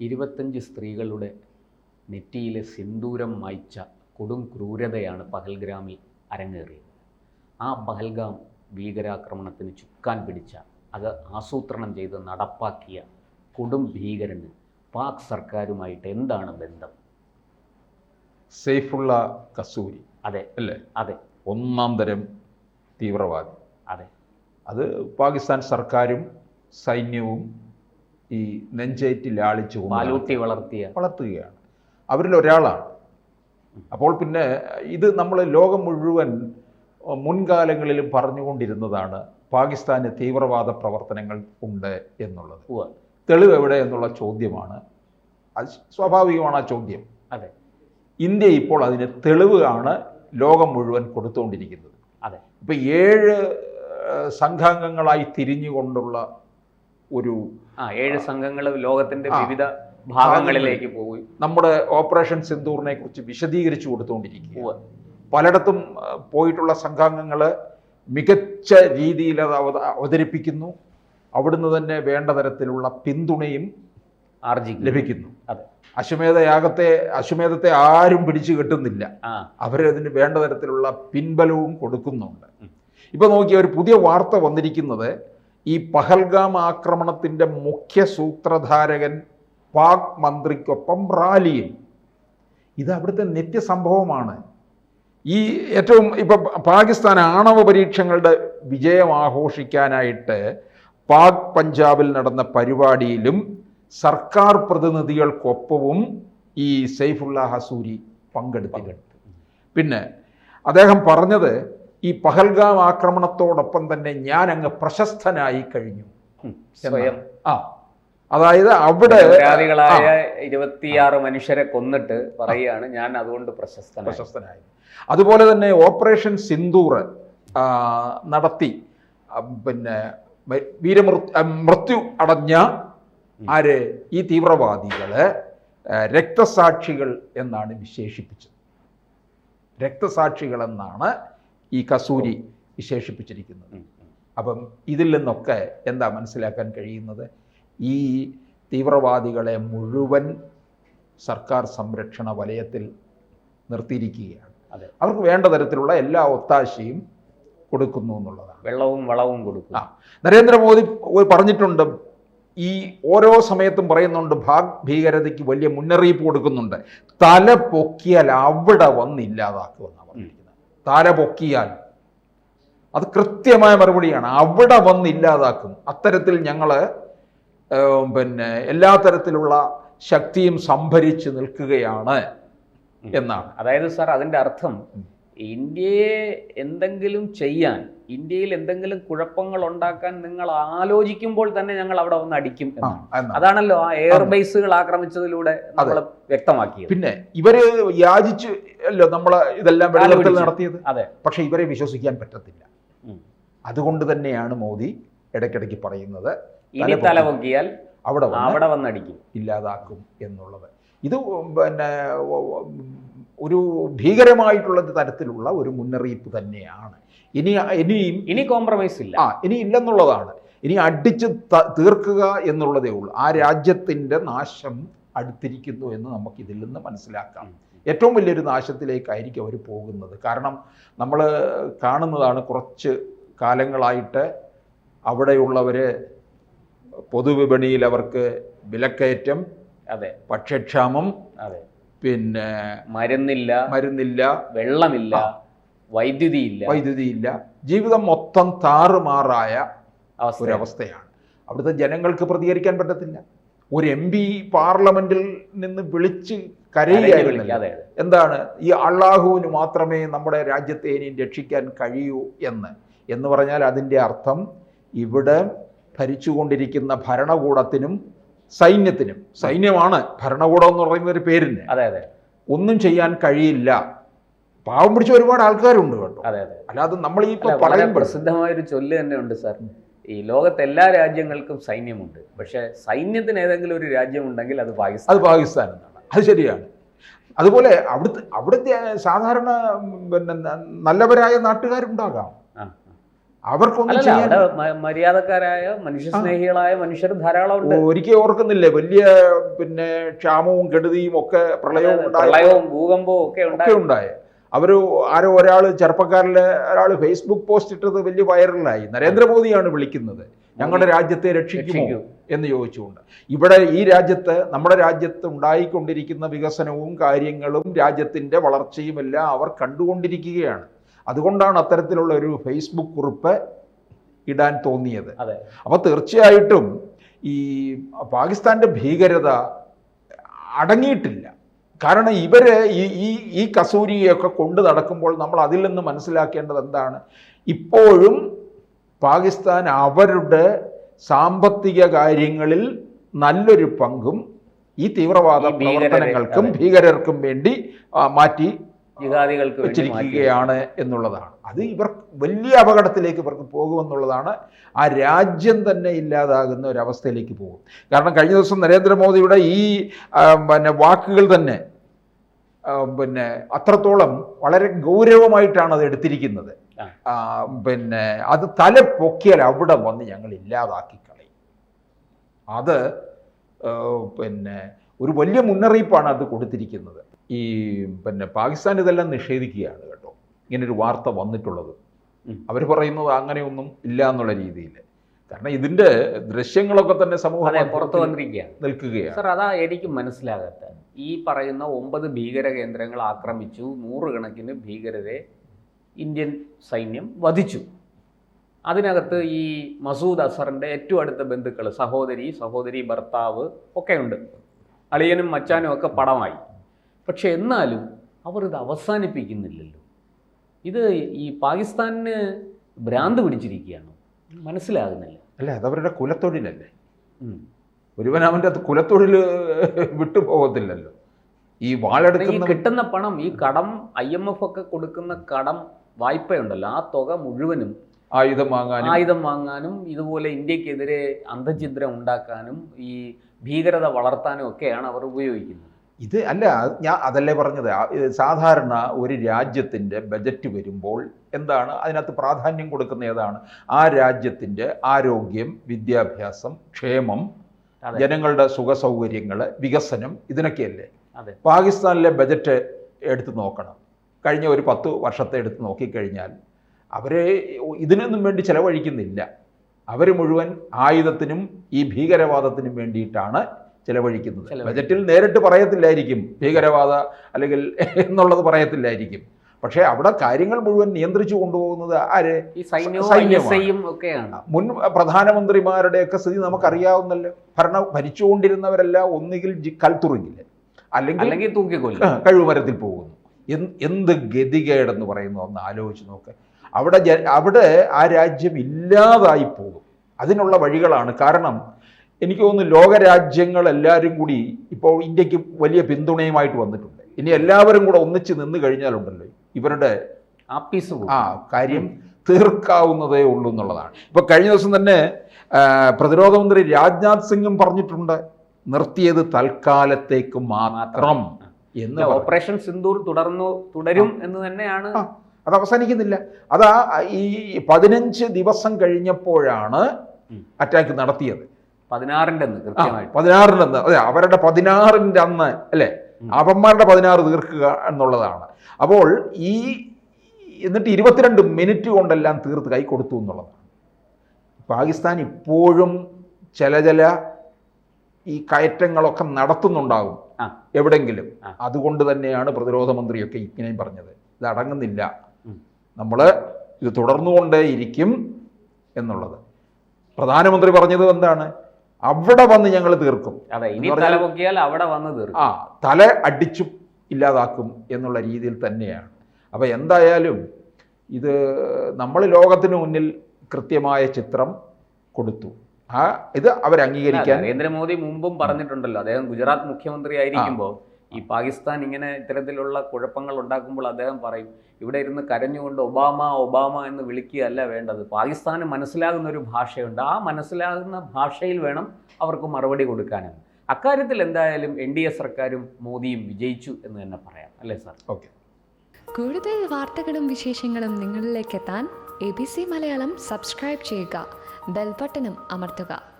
25 സ്ത്രീകളുടെ നെറ്റിയിലെ സിന്ദൂരം മായ്ച്ച കൊടും ക്രൂരതയാണ് പഹൽഗ്രാമിൽ അരങ്ങേറിയത്. ആ പഹൽഗാം ഭീകരാക്രമണത്തിന് ചുക്കാൻ പിടിച്ച, അത് ആസൂത്രണം ചെയ്ത് നടപ്പാക്കിയ കൊടും ഭീകരന് പാക് സർക്കാരുമായിട്ട് എന്താണ് ബന്ധം? സെയ്ഫുള്ള കസൂരി, അതെ അല്ലേ? അതെ, ഒന്നാം തരം തീവ്രവാദി. അതെ. അത് പാകിസ്ഥാൻ സർക്കാരും സൈന്യവും ഈ നെഞ്ചേറ്റി ലാളിച്ചു പാലൂട്ടി വളർത്തുകയാണ്. അവരിൽ ഒരാളാണ്. അപ്പോൾ പിന്നെ ഇത് നമ്മൾ ലോകം മുഴുവൻ മുൻകാലങ്ങളിലും പറഞ്ഞുകൊണ്ടിരുന്നതാണ് പാകിസ്ഥാന് തീവ്രവാദ പ്രവർത്തനങ്ങൾ ഉണ്ട് എന്നുള്ളത്. തെളിവ് എവിടെ എന്നുള്ള ചോദ്യമാണ്. അത് സ്വാഭാവികമാണ് ആ ചോദ്യം. അതെ. ഇന്ത്യ ഇപ്പോൾ അതിന് തെളിവ് ആണ് ലോകം മുഴുവൻ കൊടുത്തുകൊണ്ടിരിക്കുന്നത്. അതെ. ഇപ്പം 7 സംഘാംഗങ്ങളായി തിരിഞ്ഞുകൊണ്ടുള്ള ഒരു 7 സംഘങ്ങൾ ലോകത്തിന്റെ വിവിധ ഭാഗങ്ങളിലേക്ക് പോയി നമ്മുടെ ഓപ്പറേഷൻ സിന്ദൂറിനെ കുറിച്ച് വിശദീകരിച്ചു കൊടുത്തുകൊണ്ടിരിക്കുക. പലയിടത്തും പോയിട്ടുള്ള സംഘാംഗങ്ങൾ മികച്ച രീതിയിൽ അത് അവതരിപ്പിക്കുന്നു. അവിടുന്ന് തന്നെ വേണ്ട തരത്തിലുള്ള പിന്തുണയും ലഭിക്കുന്നു. അശ്വമേധത്തെ ആരും പിടിച്ചു കെട്ടുന്നില്ല. അവരതിന് വേണ്ട തരത്തിലുള്ള പിൻബലവും കൊടുക്കുന്നുണ്ട്. ഇപ്പൊ നോക്കിയ ഒരു പുതിയ വാർത്ത വന്നിരിക്കുന്നത്, ഈ പഹൽഗാം ആക്രമണത്തിന്റെ മുഖ്യ സൂത്രധാരകൻ പാക് മന്ത്രിക്കൊപ്പം റാലിയിൽ. ഇത് അവിടുത്തെ നിത്യസംഭവമാണ്. ഈ ഏറ്റവും ഇപ്പം പാകിസ്ഥാൻ ആണവ പരീക്ഷണങ്ങളുടെ വിജയം ആഘോഷിക്കാനായിട്ട് പാക് പഞ്ചാബിൽ നടന്ന പരിപാടിയിലും സർക്കാർ പ്രതിനിധികൾക്കൊപ്പവും ഈ സെയ്ഫുള്ള ഹസൂരി പങ്കെടുത്തു. പിന്നെ അദ്ദേഹം പറഞ്ഞത്, ഈ പഹൽഗാം ആക്രമണത്തോടൊപ്പം തന്നെ ഞാൻ അങ്ങ് പ്രശസ്തനായി കഴിഞ്ഞു. അതായത് അവിടെ 26 മനുഷ്യരെ കൊന്നിട്ട് പറയുകയാണ് ഞാൻ അതുകൊണ്ട് പ്രശസ്തനായി. അതുപോലെ തന്നെ ഓപ്പറേഷൻ സിന്ദൂർ നടത്തി പിന്നെ മൃത്യു അടഞ്ഞ ഈ തീവ്രവാദികള് രക്തസാക്ഷികൾ എന്നാണ് വിശേഷിപ്പിച്ചത്. രക്തസാക്ഷികൾ എന്നാണ് ഈ കസൂരി വിശേഷിപ്പിച്ചിരിക്കുന്നത്. അപ്പം ഇതിൽ നിന്നൊക്കെ എന്താ മനസ്സിലാക്കാൻ കഴിയുന്നത്? ഈ തീവ്രവാദികളെ മുഴുവൻ സർക്കാർ സംരക്ഷണ വലയത്തിൽ നിർത്തിയിരിക്കുകയാണ്. അവർക്ക് വേണ്ട തരത്തിലുള്ള എല്ലാ ഒത്താശയും കൊടുക്കുന്നു എന്നുള്ളതാണ്. വെള്ളവും വളവും കൊടുക്കുക. നരേന്ദ്രമോദി പറഞ്ഞിട്ടുണ്ട്, ഈ ഓരോ സമയത്തും പറയുന്നുണ്ട്, പാക് ഭീകരതയ്ക്ക് വലിയ മുന്നറിയിപ്പ് കൊടുക്കുന്നുണ്ട്. തല പൊക്കിയാൽ അവിടെ വന്നില്ലാതാക്കുമെന്നാണ് പറഞ്ഞിരിക്കുന്നത്. തല പൊക്കിയാൽ അത് കൃത്യമായ മറുപടിയാണ്. അവിടെ വന്നില്ലാതാക്കും. അത്തരത്തിൽ ഞങ്ങൾ പിന്നെ എല്ലാ തരത്തിലുള്ള ശക്തിയും സംഭരിച്ച് നിൽക്കുകയാണ് എന്നാണ്. അതായത് സാർ, അതിൻ്റെ അർത്ഥം ഇന്ത്യയെ എന്തെങ്കിലും ചെയ്യാൻ, ഇന്ത്യയിൽ എന്തെങ്കിലും കുഴപ്പങ്ങൾ ഉണ്ടാക്കാൻ നിങ്ങൾ ആലോചിക്കുമ്പോൾ തന്നെ ഞങ്ങൾ അവിടെ വന്ന് അടിക്കും. അതാണല്ലോ ആ എയർബേസുകൾ ആക്രമിച്ചതിലൂടെ നമ്മൾ വ്യക്തമാക്കിയത്. പിന്നെ ഇവര് യാചിച്ചു അല്ലോ നമ്മൾ ഇതെല്ലാം വെള്ളത്തിൽ നടത്തിയത്. അതെ. പക്ഷെ ഇവരെ വിശ്വസിക്കാൻ പറ്റത്തില്ല. അതുകൊണ്ട് തന്നെയാണ് മോദി ഇടയ്ക്കിടയ്ക്ക് പറയുന്നത്, ഇനി തലപൊക്കിയാൽ അവിടെ വന്നടിക്കും, ഇല്ലാതാക്കും എന്നുള്ളത്. ഇത് പിന്നെ ഒരു ഭീകരമായിട്ടുള്ള തരത്തിലുള്ള ഒരു മുന്നറിയിപ്പ് തന്നെയാണ്. ഇനി കോംപ്രമൈസ് ഇല്ല. ഇനി ഇല്ലെന്നുള്ളതാണ്. ഇനി അടിച്ച് തീർക്കുക എന്നുള്ളതേ ഉള്ളൂ. ആ രാജ്യത്തിൻ്റെ നാശം അടുത്തിരിക്കുന്നു എന്ന് നമുക്ക് ഇതിൽ നിന്ന് മനസ്സിലാക്കാം. ഏറ്റവും വലിയൊരു നാശത്തിലേക്കായിരിക്കും അവർ പോകുന്നത്. കാരണം നമ്മൾ കാണുന്നതാണ്, കുറച്ച് കാലങ്ങളായിട്ട് അവിടെയുള്ളവർ പൊതുവിപണിയിൽ അവർക്ക് വിലക്കയറ്റം, അതെ, ഭക്ഷ്യക്ഷാമം, അതെ, പിന്നെ മരുന്നില്ല, വെള്ളമില്ല, വൈദ്യുതിയില്ല, ജീവിതം മൊത്തം താറുമാറായ ഒരവസ്ഥയാണ്. അവിടുത്തെ ജനങ്ങൾക്ക് പ്രതികരിക്കാൻ പറ്റത്തില്ല. ഒരു MP പാർലമെന്റിൽ നിന്ന് വിളിച്ച് കരയുകയായിരുന്നു. എന്താണ്, ഈ അള്ളാഹുവിന് മാത്രമേ നമ്മുടെ രാജ്യത്തെ ഇനിയും രക്ഷിക്കാൻ കഴിയൂ എന്ന് പറഞ്ഞാൽ അതിൻ്റെ അർത്ഥം ഇവിടെ ഭരിച്ചുകൊണ്ടിരിക്കുന്ന ഭരണകൂടത്തിനും സൈന്യത്തിനും, സൈന്യമാണ് ഭരണകൂടം എന്ന് പറയുന്ന ഒരു പേരിന്, ഒന്നും ചെയ്യാൻ കഴിയില്ല. പാവം പിടിച്ച ഒരുപാട് ആൾക്കാരുണ്ട് കേട്ടോ. അല്ലാതെ നമ്മൾ ഈ പ്രസിദ്ധമായൊരു ചൊല്ല് തന്നെ ഉണ്ട് സാർ, ഈ ലോകത്തെ എല്ലാ രാജ്യങ്ങൾക്കും സൈന്യമുണ്ട്, പക്ഷെ സൈന്യത്തിന് ഏതെങ്കിലും ഒരു രാജ്യമുണ്ടെങ്കിൽ അത് പാകിസ്ഥാൻ എന്നാണ്. അത് ശരിയാണ്. അതുപോലെ അവിടുത്തെ സാധാരണ പിന്നെ നല്ലവരായ നാട്ടുകാരുണ്ടാകാം. അവർക്കൊന്നും ചെയ്യാൻ മര്യാദക്കാരായ മനുഷ്യസ്നേഹികളായ മനുഷ്യർ ധാരാളം ഉണ്ട്. ഒരിക്കൽ ഓർക്കുന്നില്ലേ, വലിയ പിന്നെ ക്ഷാമവും കെടുതിയും ഒക്കെ പ്രളയവും ഭൂകമ്പവും ഒക്കെ ഉണ്ടായ ആരോ ഒരാൾ ചെറുപ്പക്കാരിലെ ഒരാൾ ഫേസ്ബുക്ക് പോസ്റ്റ് ഇട്ടത് വലിയ വൈറലായി. നരേന്ദ്രമോദിയാണ് വിളിക്കുന്നത് ഞങ്ങളുടെ രാജ്യത്തെ രക്ഷിക്കുമോ എന്ന് ചോദിച്ചുകൊണ്ട്. ഇവിടെ ഈ രാജ്യത്ത്, നമ്മുടെ രാജ്യത്ത് ഉണ്ടായിക്കൊണ്ടിരിക്കുന്ന വികസനവും കാര്യങ്ങളും രാജ്യത്തിൻ്റെ വളർച്ചയും എല്ലാം അവർ കണ്ടുകൊണ്ടിരിക്കുകയാണ്. അതുകൊണ്ടാണ് അത്തരത്തിലുള്ള ഒരു ഫേസ്ബുക്ക് കുറിപ്പ് ഇടാൻ തോന്നിയത്. അപ്പോൾ തീർച്ചയായിട്ടും ഈ പാകിസ്ഥാൻ്റെ ഭീകരത അടങ്ങിയിട്ടില്ല. കാരണം ഇവര് ഈ കസൂരിയൊക്കെ കൊണ്ട് നടക്കുമ്പോൾ നമ്മൾ അതിൽ നിന്ന് മനസ്സിലാക്കേണ്ടത് എന്താണ്? ഇപ്പോഴും പാകിസ്ഥാൻ അവരുടെ സാമ്പത്തിക കാര്യങ്ങളിൽ നല്ലൊരു പങ്കും ഈ തീവ്രവാദ പ്രവർത്തനങ്ങൾക്കും ഭീകരർക്കും വേണ്ടി മാറ്റി വെച്ചിരിക്കുകയാണ് എന്നുള്ളതാണ്. അത് ഇവർ വലിയ അപകടത്തിലേക്ക് ഇവർക്ക് പോകുമെന്നുള്ളതാണ്. ആ രാജ്യം തന്നെ ഇല്ലാതാകുന്ന ഒരവസ്ഥയിലേക്ക് പോകും. കാരണം കഴിഞ്ഞ ദിവസം നരേന്ദ്രമോദിയുടെ ഈ വാക്കുകൾ തന്നെ അത്രത്തോളം വളരെ ഗൗരവമായിട്ടാണ് അത് എടുത്തിരിക്കുന്നത്. അത് തല പൊക്കിയാൽ അവിടെ വന്ന് ഞങ്ങൾ ഇല്ലാതാക്കി കളയും. അത് ഒരു വലിയ മുന്നറിയിപ്പാണ് അത് കൊടുത്തിരിക്കുന്നത്. ഈ പാകിസ്ഥാൻ ഇതെല്ലാം നിഷേധിക്കുകയാണ് കേട്ടോ, ഇങ്ങനൊരു വാർത്ത വന്നിട്ടുള്ളത്. അവർ പറയുന്നത് അങ്ങനെയൊന്നും ഇല്ല എന്നുള്ള രീതിയിൽ. കാരണം ഇതിൻ്റെ ദൃശ്യങ്ങളൊക്കെ തന്നെ സമൂഹം പുറത്തു വന്നിരിക്കുകയാണ്, നിൽക്കുകയാണ്. സാർ, അതാ എനിക്ക് മനസ്സിലാകാത്ത. ഈ പറയുന്ന 9 ഭീകര കേന്ദ്രങ്ങൾ ആക്രമിച്ചു, 100 കണക്കിന് ഭീകരരെ ഇന്ത്യൻ സൈന്യം വധിച്ചു. അതിനകത്ത് ഈ മസൂദ് അസറിൻ്റെ ഏറ്റവും അടുത്ത ബന്ധുക്കൾ, സഹോദരി ഭർത്താവ് ഒക്കെ ഉണ്ട്. അളിയനും മച്ചാനും ഒക്കെ പടമായി. പക്ഷെ എന്നാലും അവർ ഇത് അവസാനിപ്പിക്കുന്നില്ലല്ലോ. ഇത് ഈ പാകിസ്ഥാനിന് ഭ്രാന്ത് പിടിച്ചിരിക്കുകയാണ്, മനസ്സിലാകുന്നില്ല. അല്ല, അതവരുടെ കുലത്തൊഴിലല്ലേ. ഒരുവൻ അവൻ്റെ കുലത്തൊഴിൽ വിട്ടുപോകത്തില്ലല്ലോ. ഈ വാളെടുക്കുന്ന കിട്ടുന്ന പണം, ഈ കടം, IMF ഒക്കെ കൊടുക്കുന്ന കടം വായ്പയുണ്ടല്ലോ, ആ തുക മുഴുവനും ആയുധം വാങ്ങാനും ഇതുപോലെ ഇന്ത്യക്കെതിരെ അന്തഛിദ്രം ഉണ്ടാക്കാനും ഈ ഭീകരത വളർത്താനും ഒക്കെയാണ് അവർ ഉപയോഗിക്കുന്നത്. ഇത് അല്ല, ഞാൻ അതല്ലേ പറഞ്ഞത്. സാധാരണ ഒരു രാജ്യത്തിൻ്റെ ബജറ്റ് വരുമ്പോൾ എന്താണ് അതിനകത്ത് പ്രാധാന്യം കൊടുക്കുന്ന ഏതാണ്? ആ രാജ്യത്തിൻ്റെ ആരോഗ്യം, വിദ്യാഭ്യാസം, ക്ഷേമം, ജനങ്ങളുടെ സുഖസൗകര്യങ്ങൾ, വികസനം, ഇതിനൊക്കെയല്ലേ. പാകിസ്ഥാനിലെ ബജറ്റ് എടുത്ത് നോക്കണം. കഴിഞ്ഞ ഒരു 10 വർഷത്തെ എടുത്ത് നോക്കിക്കഴിഞ്ഞാൽ അവരെ ഇതിനൊന്നും വേണ്ടി ചെലവഴിക്കുന്നില്ല. അവർ മുഴുവൻ ആയുധത്തിനും ഈ ഭീകരവാദത്തിനും വേണ്ടിയിട്ടാണ് ചെലവഴിക്കുന്നത്. ബജറ്റിൽ നേരിട്ട് പറയത്തില്ലായിരിക്കും ഭീകരവാദ അല്ലെങ്കിൽ എന്നുള്ളത് പറയത്തില്ലായിരിക്കും. പക്ഷേ അവിടെ കാര്യങ്ങൾ മുഴുവൻ നിയന്ത്രിച്ചു കൊണ്ടുപോകുന്നത് ആര്? ഒക്കെയാണ്. മുൻ പ്രധാനമന്ത്രിമാരുടെയൊക്കെ സ്ഥിതി നമുക്കറിയാവുന്നല്ലോ. ഭരിച്ചുകൊണ്ടിരുന്നവരെല്ലാം ഒന്നുകിൽ കൽത്തുറുങ്ങില്ല, അല്ലെങ്കിൽ തൂക്കിക്കൊല്ലും, കഴിവുമരത്തിൽ പോകുന്നു. എന്ത് ഗതികേടെന്ന് പറയുന്നു ഒന്ന് ആലോചിച്ച് നോക്ക്. അവിടെ ആ രാജ്യം ഇല്ലാതായി പോകും. അതിനുള്ള വഴികളാണ്. കാരണം എനിക്ക് തോന്നുന്നു ലോകരാജ്യങ്ങളെല്ലാവരും കൂടി ഇപ്പോൾ ഇന്ത്യക്ക് വലിയ പിന്തുണയുമായിട്ട് വന്നിട്ടുണ്ട്. ഇനി എല്ലാവരും കൂടെ ഒന്നിച്ച് നിന്ന് കഴിഞ്ഞാലുണ്ടല്ലോ ഇവരുടെ കാര്യം തീർക്കാവുന്നതേ ഉള്ളൂ എന്നുള്ളതാണ്. ഇപ്പോൾ കഴിഞ്ഞ ദിവസം തന്നെ പ്രതിരോധ മന്ത്രി രാജ്നാഥ് സിംഗും പറഞ്ഞിട്ടുണ്ട്, നിർത്തിയത് തൽക്കാലത്തേക്ക് മാത്രം എന്ന്. ഓപ്പറേഷൻ സിന്ദൂർ തുടരും എന്ന് തന്നെയാണ്. അത് അവസാനിക്കുന്നില്ല. അതാ ഈ 15 ദിവസം കഴിഞ്ഞപ്പോഴാണ് അറ്റാക്ക് നടത്തിയത്. 16-ന്റെ അതെ, അവരുടെ 16-ന്റെ അന്ന് അല്ലേ, അവന്മാരുടെ 16 തീർക്കുക എന്നുള്ളതാണ്. അപ്പോൾ എന്നിട്ട് 22 മിനിറ്റ് കൊണ്ടെല്ലാം തീർത്ത് കൈ കൊടുത്തു എന്നുള്ളതാണ്. പാകിസ്ഥാൻ ഇപ്പോഴും ചില ഈ കയറ്റങ്ങളൊക്കെ നടത്തുന്നുണ്ടാകും എവിടെങ്കിലും. അതുകൊണ്ട് തന്നെയാണ് പ്രതിരോധ മന്ത്രിയൊക്കെ ഇങ്ങനെയും പറഞ്ഞത്, ഇത് അടങ്ങുന്നില്ല, നമ്മൾ ഇത് തുടർന്നുകൊണ്ടേയിരിക്കും എന്നുള്ളത്. പ്രധാനമന്ത്രി പറഞ്ഞത് എന്താണ്? അവിടെ വന്ന് ഞങ്ങൾ തീർക്കും, തല അടിച്ചു ഇല്ലാതാക്കും എന്നുള്ള രീതിയിൽ തന്നെയാണ്. അപ്പം എന്തായാലും ഇത് നമ്മൾ ലോകത്തിന് മുന്നിൽ കൃത്യമായ ചിത്രം കൊടുത്തു. ഇത് അവർ അംഗീകരിക്കാൻ നരേന്ദ്രമോദി മുമ്പും പറഞ്ഞിട്ടുണ്ടല്ലോ. അദ്ദേഹം ഗുജറാത്ത് മുഖ്യമന്ത്രി ആയിരിക്കുമ്പോൾ ഈ പാകിസ്ഥാൻ ഇങ്ങനെ ഇത്തരത്തിലുള്ള കുഴപ്പങ്ങൾ ഉണ്ടാക്കുമ്പോൾ അദ്ദേഹം പറയും, ഇവിടെ ഇരുന്ന് കരഞ്ഞുകൊണ്ട് ഒബാമ എന്ന് വിളിക്കുകയല്ല വേണ്ടത്, പാകിസ്ഥാന് മനസ്സിലാകുന്ന ഒരു ഭാഷയുണ്ട്, ആ മനസ്സിലാകുന്ന ഭാഷയിൽ വേണം അവർക്ക് മറുപടി കൊടുക്കാനെന്ന്. അക്കാര്യത്തിൽ എന്തായാലും NDA സർക്കാരും മോദിയും വിജയിച്ചു എന്ന് തന്നെ പറയാം, അല്ലേ സാർ? ഓക്കെ. കൂടുതൽ വാർത്തകളും വിശേഷങ്ങളും നിങ്ങളിലേക്ക് എത്താൻ ABC മലയാളം സബ്സ്ക്രൈബ് ചെയ്യുക, ബെൽ ബട്ടണും അമർത്തുക.